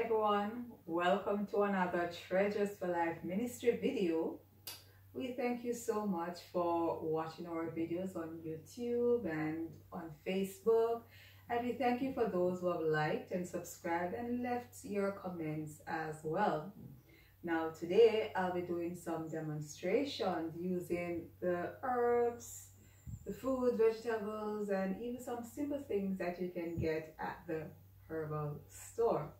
everyone, welcome to another Treasures for Life ministry video. We thank you so much for watching our videos on YouTube and on Facebook, and we thank you for those who have liked and subscribed and left your comments as well. Now today I'll be doing some demonstrations using the herbs, the food, vegetables, and even some simple things that you can get at the herbal store.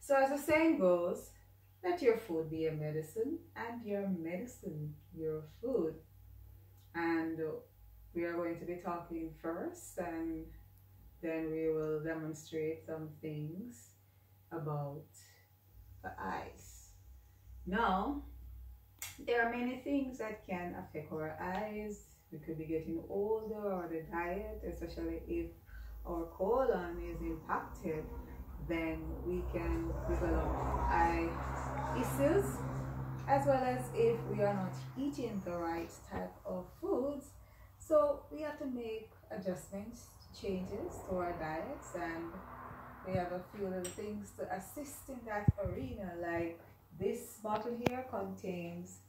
So as the saying goes, let your food be your medicine and your medicine your food. And we are going to be talking first, and then we will demonstrate some things about the eyes. Now, there are many things that can affect our eyes. We could be getting older, or the diet, especially if our colon is impacted, then we can develop eye issues, as well as if we are not eating the right type of foods. So we have to make adjustments, changes to our diets, and we have a few little things to assist in that arena. Like this bottle here contains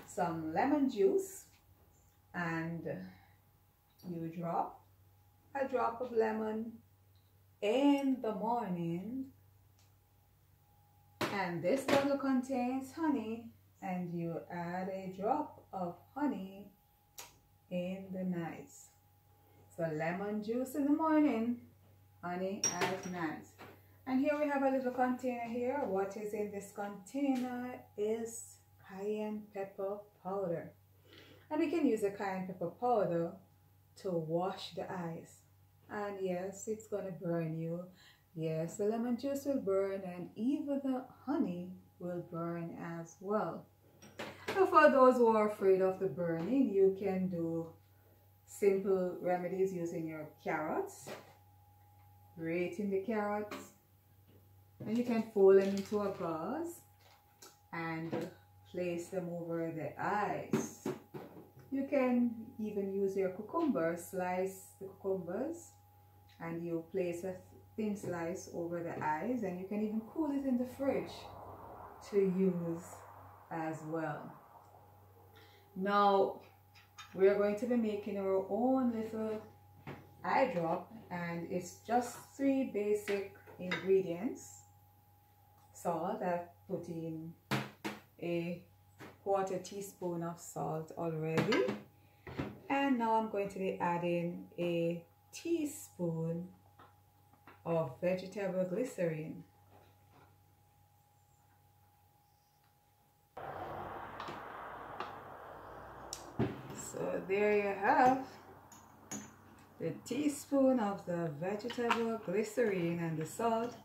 some lemon juice, and you drop a drop of lemon in the morning, and this bottle contains honey, and you add a drop of honey in the night. So lemon juice in the morning, honey at night. And here we have a little container here. What is in this container is cayenne pepper powder, and we can use the cayenne pepper powder to wash the eyes. And yes, it's going to burn you. Yes, the lemon juice will burn, and even the honey will burn as well. So for those who are afraid of the burning, you can do simple remedies using your carrots. Grating the carrots, and you can fold them into a gauze and place them over the eyes. You can even use your cucumber, slice the cucumbers, and you place a thin slice over the eyes, and you can even cool it in the fridge to use as well. Now we're going to be making our own little eye drop, and it's just 3 basic ingredients. Salt, I've put in a 1/4 teaspoon of salt already, and now I'm going to be adding a teaspoon of vegetable glycerin. So there you have the teaspoon of the vegetable glycerin and the salt,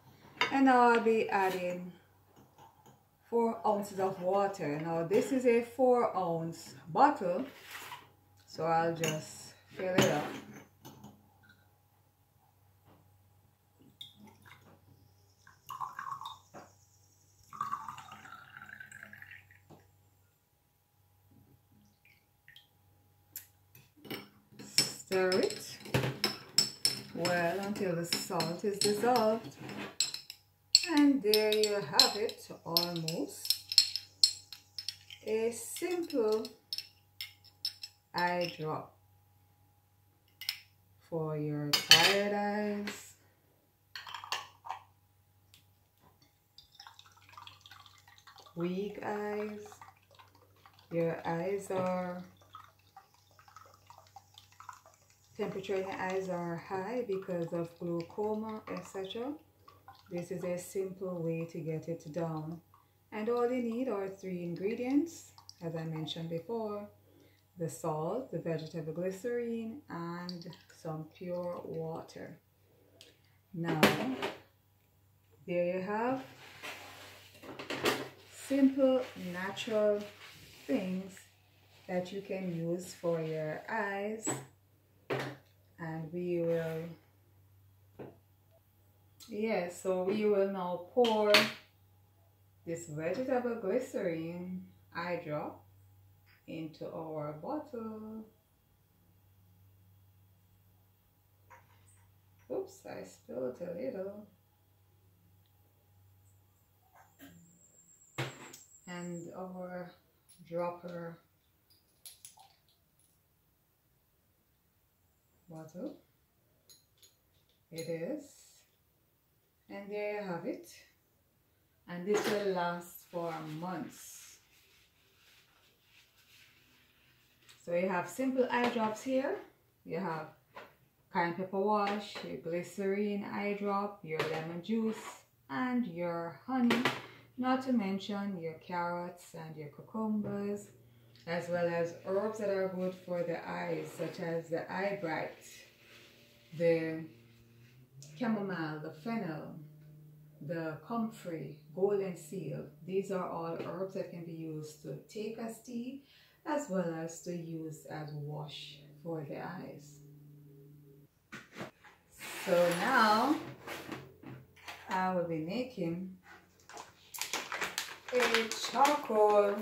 and now I'll be adding 4 ounces of water. Now this is a 4-ounce bottle, so I'll just fill it up. Stir it well until the salt is dissolved, and there you have it, almost a simple eye drop for your tired eyes, weak eyes, your eyes are temperature in your eyes are high because of glaucoma, etc. This is a simple way to get it down. And all you need are 3 ingredients, as I mentioned before: the salt, the vegetable glycerin, and some pure water. Now, there you have simple, natural things that you can use for your eyes. And we will, so we will now pour this vegetable glycerin eye drop into our bottle. Oops, I spilled a little. and our dropper bottle. It is, and there you have it, and this will last for months. So you have simple eye drops here. You have cayenne pepper wash, your glycerine eye drop, your lemon juice, and your honey, not to mention your carrots and your cucumbers, as well as herbs that are good for the eyes, such as the eye bright, the chamomile, the fennel, the comfrey, golden seal. These are all herbs that can be used to take as tea, as well as to use as wash for the eyes. So now I will be making a charcoal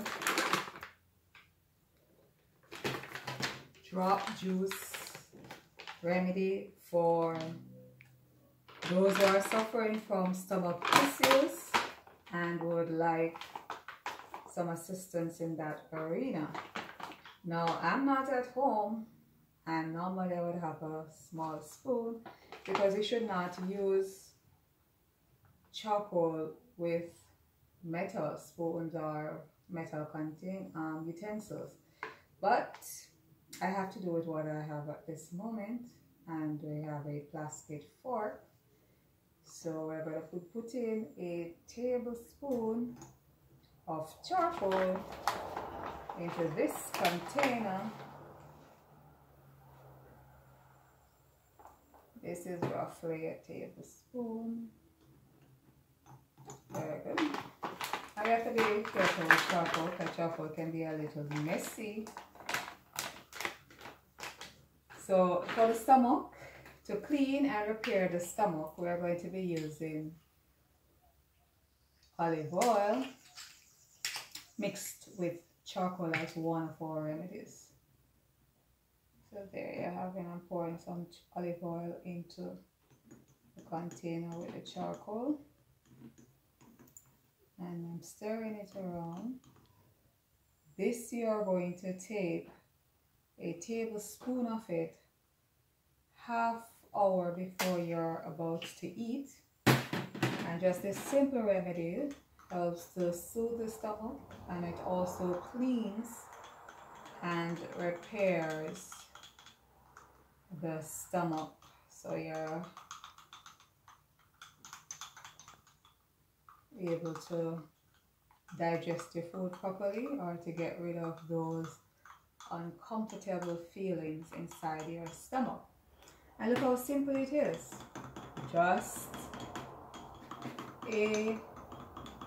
drop juice remedy for those who are suffering from stomach issues and would like some assistance in that arena. Now, I'm not at home, and normally I would have a small spoon, because you should not use charcoal with metal spoons or metal contain utensils. But I have to do with what I have at this moment, and we have a plastic fork. So we're going to put in a tablespoon of charcoal into this container. This is roughly a tablespoon. Very good. I have to be careful with charcoal, because charcoal can be a little messy. So for the stomach, to clean and repair the stomach, we are going to be using olive oil mixed with charcoal as one of our remedies. So there you have it. I'm pouring some olive oil into the container with the charcoal, and I'm stirring it around. This you are going to take a tablespoon of it half hour before you're about to eat, and just this simple remedy helps to soothe the stomach, and it also cleans and repairs the stomach, so you're able to digest your food properly, or to get rid of those uncomfortable feelings inside your stomach. And look how simple it is. Just a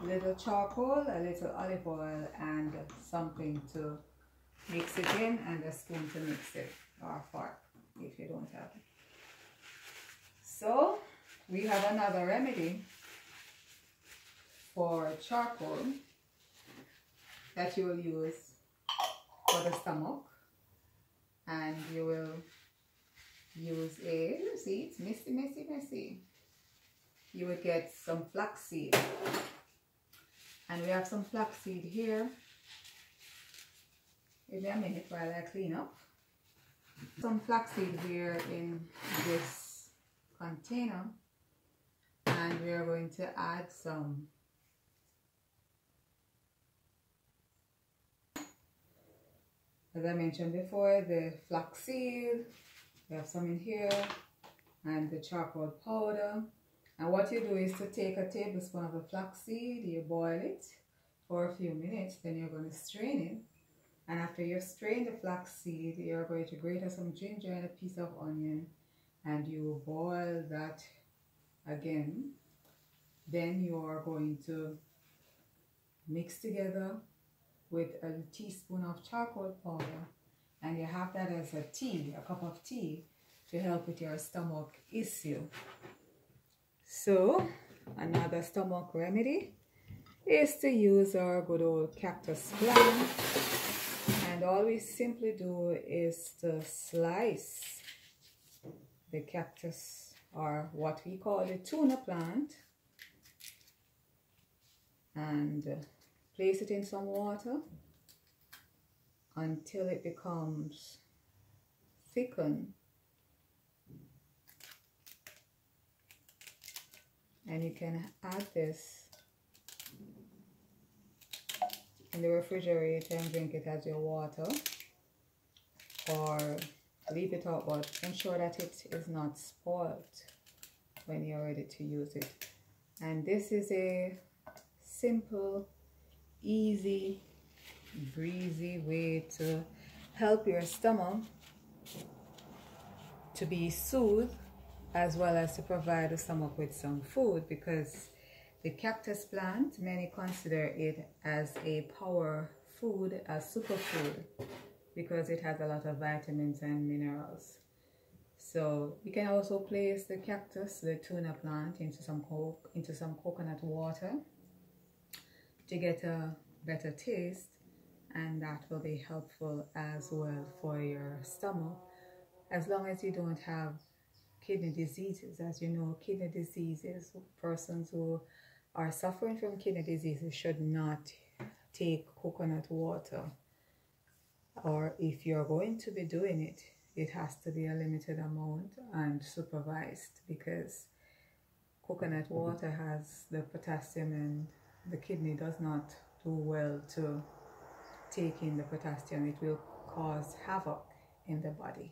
little charcoal, a little olive oil, and something to mix it in, and a spoon to mix it, or a fork if you don't have it. So we have another remedy for charcoal that you will use for the stomach, and you will use a, you see, it's messy. You would get some flaxseed, and we have some flaxseed here. Give me a minute while I clean up. Some flaxseed here in this container, and we are going to add some as I mentioned before, the flaxseed. We have some in here, and the charcoal powder. And what you do is to take a tablespoon of the flaxseed, you boil it for a few minutes, then you're going to strain it. And after you've strained the flaxseed, you're going to grate some ginger and a piece of onion, and you boil that again. Then you are going to mix together with a teaspoon of charcoal powder, and you have that as a tea, a cup of tea, to help with your stomach issue. So another stomach remedy is to use our good old cactus plant, and all we simply do is to slice the cactus, or what we call the tuna plant, and Place it in some water until it becomes thickened, and you can add this in the refrigerator and drink it as your water, or leave it out, but ensure that it is not spoiled when you're ready to use it. And this is a simple, easy, breezy way to help your stomach to be soothed, as well as to provide the stomach with some food, because the cactus plant, many consider it as a power food, a superfood, because it has a lot of vitamins and minerals. So you can also place the cactus, the tuna plant, into some coconut water to get a better taste, and that will be helpful as well for your stomach, as long as you don't have kidney diseases. As you know, kidney diseases, persons who are suffering from kidney diseases should not take coconut water, or if you're going to be doing it, it has to be a limited amount and supervised, because coconut water has the potassium and the kidney does not do well to take in the potassium. It will cause havoc in the body.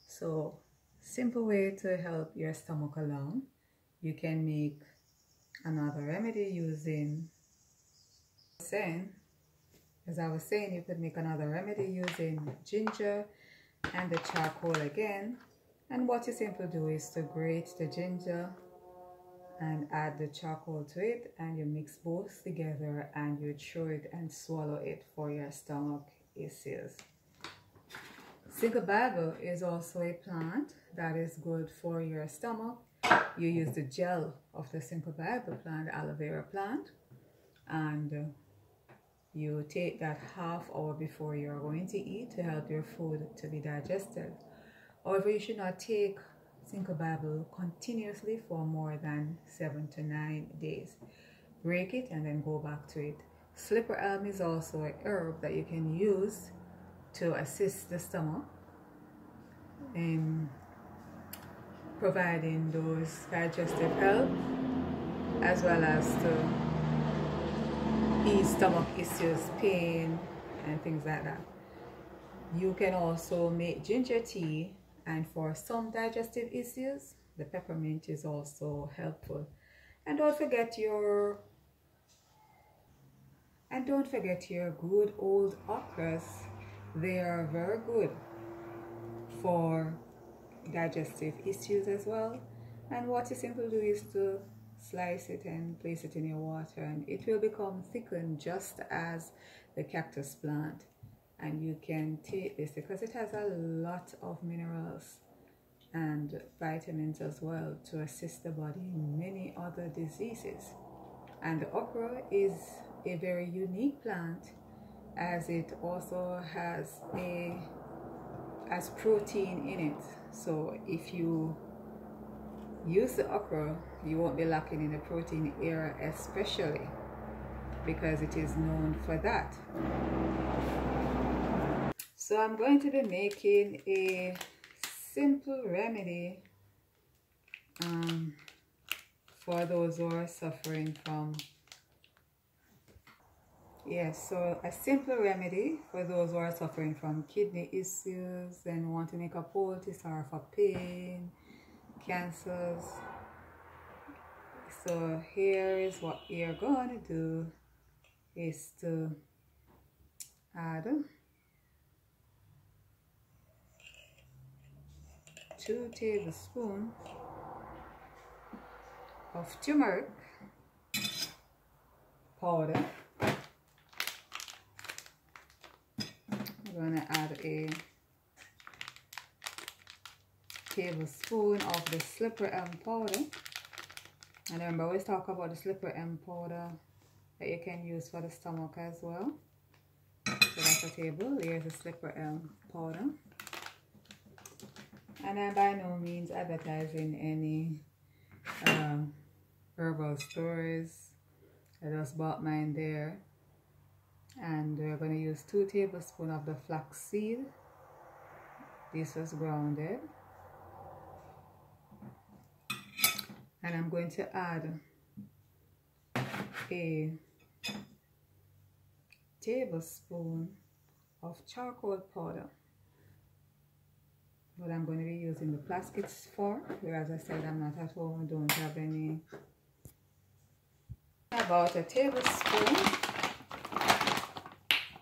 So, simple way to help your stomach along. You can make another remedy using, as I was saying, you could make another remedy using ginger and the charcoal again. And what you simply do is to grate the ginger and add the charcoal to it, and you mix both together and you chew it and swallow it for your stomach issues. Cinco is also a plant that is good for your stomach. You use the gel of the Cinco plant, the aloe vera plant, and you take that half hour before you're going to eat to help your food to be digested. However, you should not take Cinco continuously for more than 7 to 9 days. Break it and then go back to it. Slipper elm is also a herb that you can use to assist the stomach in providing those digestive help, as well as to ease stomach issues, pain, and things like that. You can also make ginger tea, and for some digestive issues, the peppermint is also helpful. And don't forget your good old okras. They are very good for digestive issues as well. And what you simply do is to slice it and place it in your water, and it will become thickened just as the cactus plant. And you can take this because it has a lot of minerals and vitamins as well to assist the body in many other diseases. And the okra is a very unique plant, as it also has protein in it. So if you use the okra, you won't be lacking in the protein area, especially because it is known for that. So I'm going to be making a simple remedy for those who are suffering from, so a simple remedy for those who are suffering from kidney issues and want to make a poultice, or for pain, cancers. So here is what you're going to do, is to add 2 tablespoons of turmeric powder. I'm going to add a tablespoon of the slipper elm powder. And remember, I always talk about the slipper elm powder that you can use for the stomach as well. So that's a table. Here's the slipper elm powder. And I'm by no means advertising any herbal stores. I just bought mine there. And we're going to use 2 tablespoons of the flax seed. This was grounded. And I'm going to add a tablespoon of charcoal powder. What I'm going to be using the plastics for, whereas I said I'm not at home, don't have any. About a tablespoon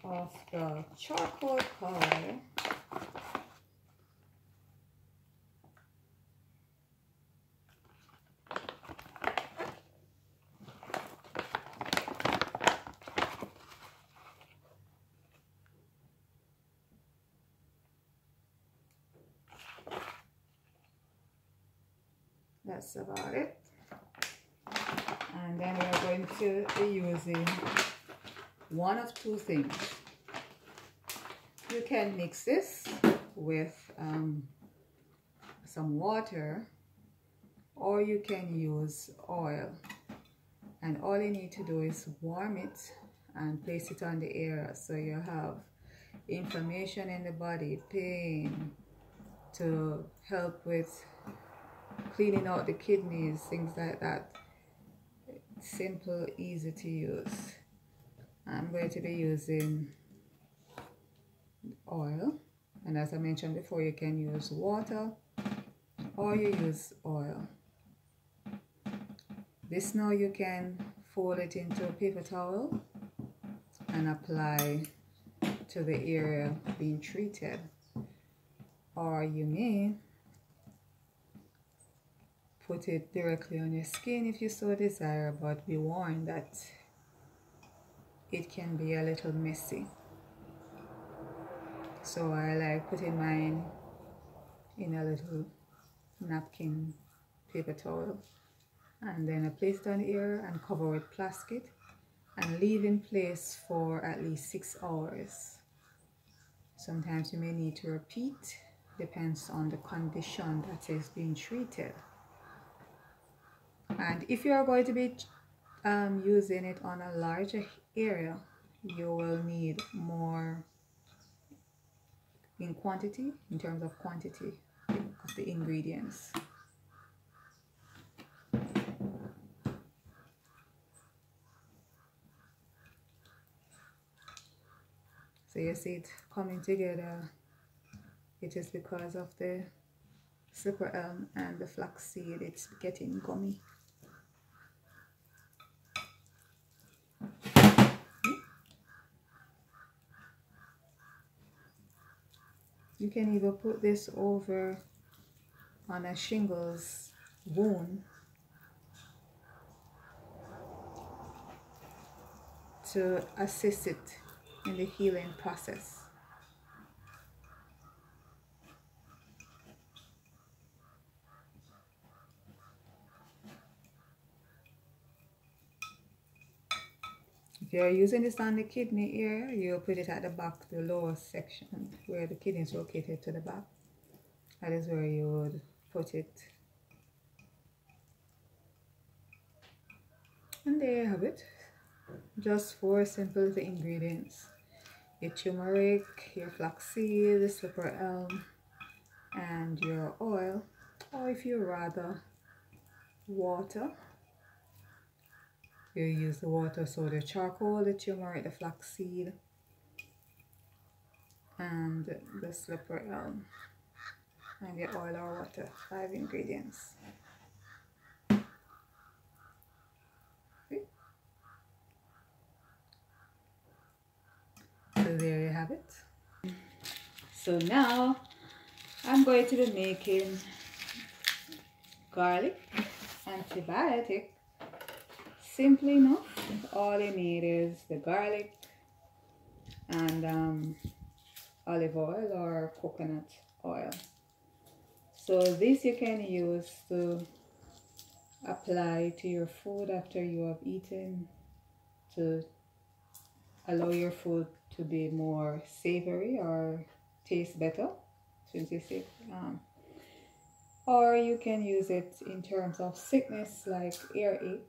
of the charcoal powder. That's about it. And then we're going to be using one of 2 things. You can mix this with some water, or you can use oil. And all you need to do is warm it and place it on the area so you have inflammation in the body, pain, to help with cleaning out the kidneys, things like that. Simple, easy to use. I'm going to be using oil, and as I mentioned before, you can use water or you use oil. This now you can fold it into a paper towel and apply to the area being treated, or you may put it directly on your skin if you so desire, but be warned that it can be a little messy. So I like putting mine in a little napkin paper towel, and then I place it on the area and cover with plastic and leave in place for at least 6 hours. Sometimes you may need to repeat, depends on the condition that is being treated. And if you are going to be using it on a larger area, you will need more in quantity, in terms of quantity of the ingredients. So you see it coming together. It is because of the slipper elm and the flaxseed. It's getting gummy. You can even put this over on a shingles wound to assist it in the healing process. If you're using this on the kidney area, you'll put it at the back, the lower section, where the kidney is located to the back. That is where you would put it. And there you have it. Just 4 simple ingredients. Your turmeric, your flaxseed, the slipper elm, and your oil. Or if you rather, water. You use the water, so the charcoal, the turmeric, the flaxseed, and the slipper elm, and the oil or water. 5 ingredients. Okay. So there you have it. So now I'm going to be making garlic antibiotic. Simply enough. All you need is the garlic and olive oil or coconut oil. So this you can use to apply to your food after you have eaten, to allow your food to be more savory or taste better, since you say, or you can use it in terms of sickness like earache,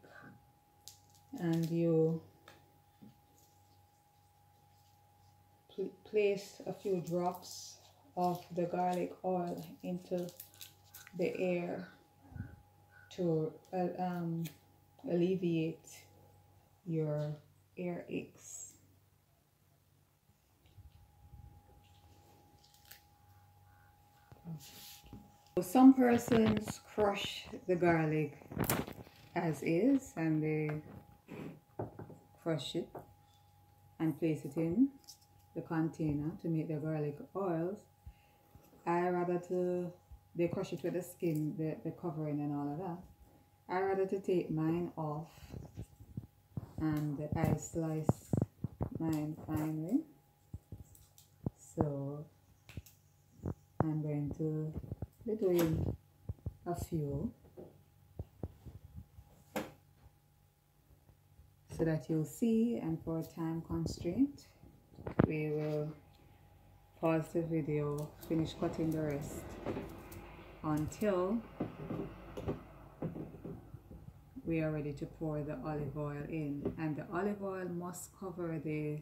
and you place a few drops of the garlic oil into the air to alleviate your ear aches. Some persons crush the garlic as is, and they crush it and place it in the container to make the garlic oils. They crush it with the skin, the covering and all of that. I rather to take mine off, and I slice mine finely. So I'm going to be doing a few so that you'll see, and for time constraint we will pause the video, finish cutting the rest until we are ready to pour the olive oil in. And the olive oil must cover the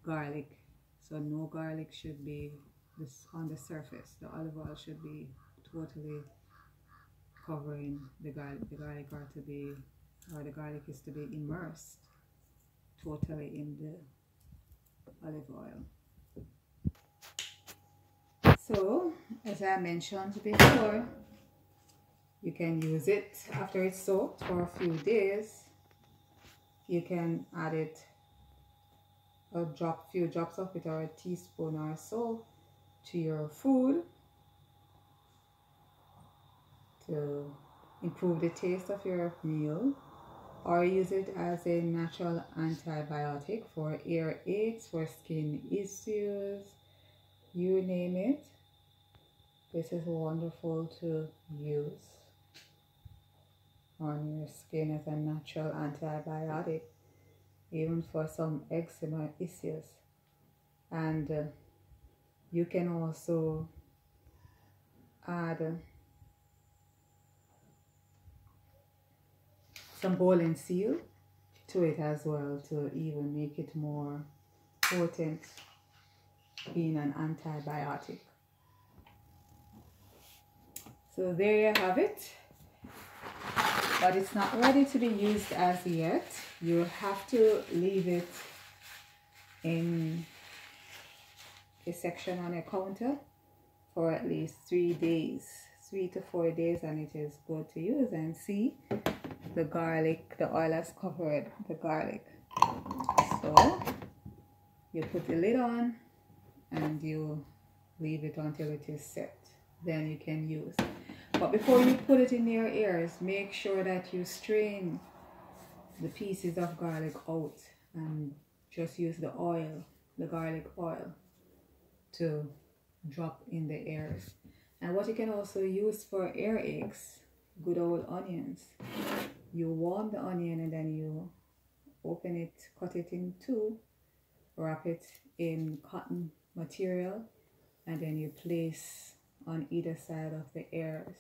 garlic, so no garlic should be on the surface. The olive oil should be totally covering the garlic. The garlic the garlic is to be immersed totally in the olive oil. So, as I mentioned before, you can use it after it's soaked for a few days. You can add it few drops of it, or a teaspoon or so, to your food to improve the taste of your meal, or use it as a natural antibiotic for ear aches, for skin issues, you name it. This is wonderful to use on your skin as a natural antibiotic, even for some eczema issues. And you can also add some bowling seal to it as well, to even make it more potent being an antibiotic. So there you have it, but it's not ready to be used as yet. You have to leave it in a section on a counter for at least 3 days, 3 to 4 days, and it is good to use. And see, the oil has covered the garlic. So you put the lid on and you leave it until it is set, then you can use. But before you put it in your ears, make sure that you strain the pieces of garlic out and just use the oil, the garlic oil, to drop in the ears. And what you can also use for ear aches, good old onions. You warm the onion and then you open it, cut it in two, wrap it in cotton material, and then you place on either side of the ears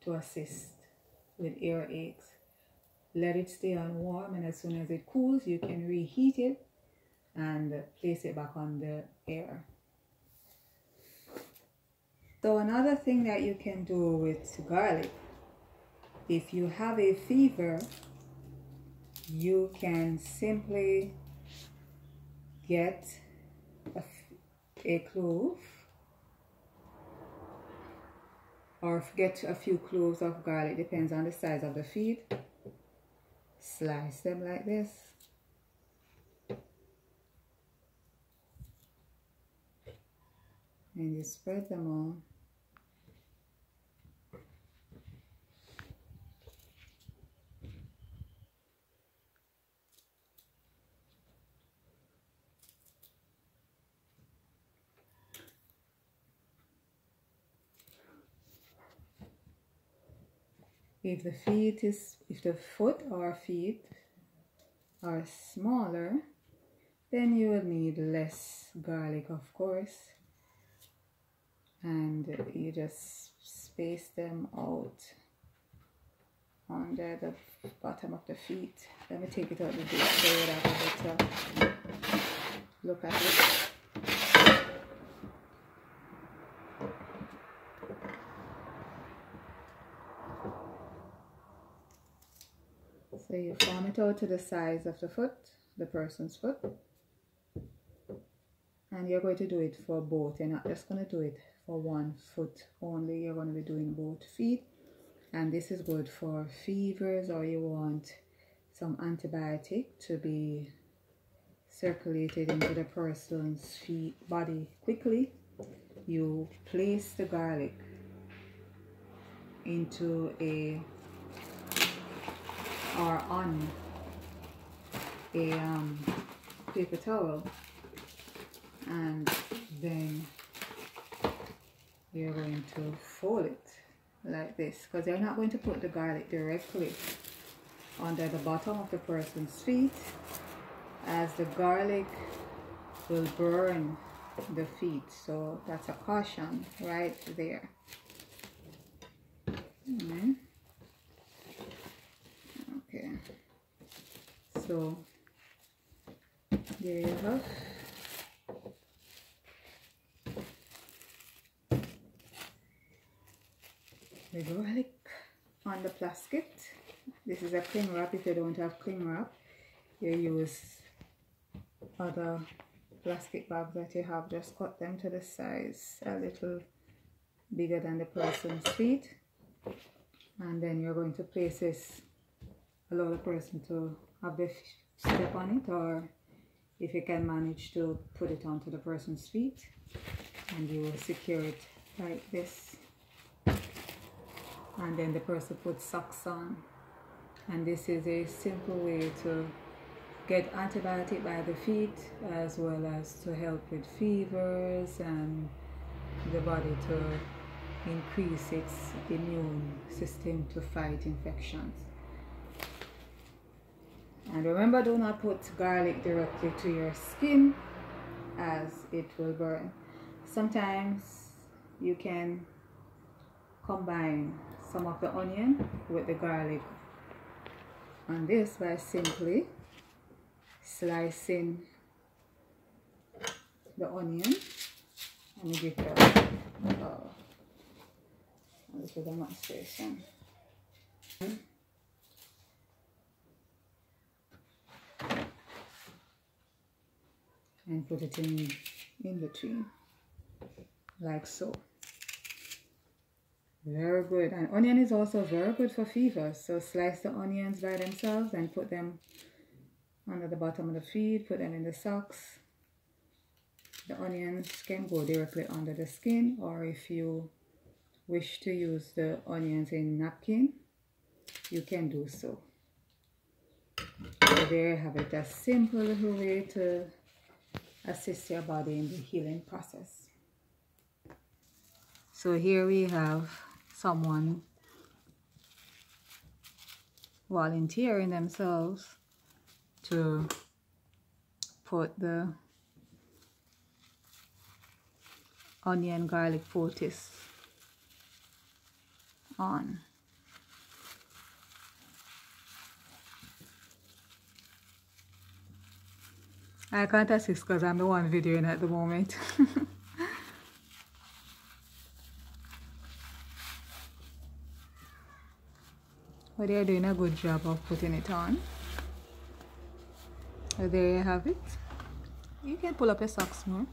to assist with ear aches. Let it stay on warm, and as soon as it cools, you can reheat it and place it back on the ear. So another thing that you can do with garlic, if you have a fever, you can simply get a clove, or get a few cloves of garlic, depends on the size of the feet. Slice them like this. And you spread them on. If the foot or feet are smaller, then you will need less garlic, of course, and you just space them out under the bottom of the feet. Let me take it out the bit so that I better look at it. So you form it out to the size of the foot, the person's foot. And you're going to do it for both. You're not just going to do it for one foot only. You're going to be doing both feet. And this is good for fevers, or you want some antibiotic to be circulated into the person's body quickly. You place the garlic into on a paper towel, and then you're going to fold it like this, because you're not going to put the garlic directly under the bottom of the person's feet, as the garlic will burn the feet. So that's a caution right there. Okay, so there you have the garlic on the plastic. This is a cling wrap. If you don't have cling wrap, you use other plastic bags that you have. Just cut them to the size a little bigger than the person's feet, and then you're going to place this, allow the person to have the step on it, or if you can manage to put it onto the person's feet, and you will secure it like this. And then the person puts socks on, and this is a simple way to get antibiotic by the feet, as well as to help with fevers and the body to increase its immune system to fight infections. And remember, do not put garlic directly to your skin, as it will burn. Sometimes you can combine some of the onion with the garlic on this by simply slicing the onion. Let me give it a little demonstration. And put it in between, like so. Very good. And onion is also very good for fever. So slice the onions by themselves and put them under the bottom of the feet, put them in the socks. The onions can go directly under the skin, or if you wish to use the onions in napkin, you can do so. So there you have it, a simple little way to assist your body in the healing process. So here we have someone volunteering themselves to put the onion garlic poultice on. I can't assist because I'm the one videoing at the moment. But they're doing a good job of putting it on. So there you have it. You can pull up your socks more.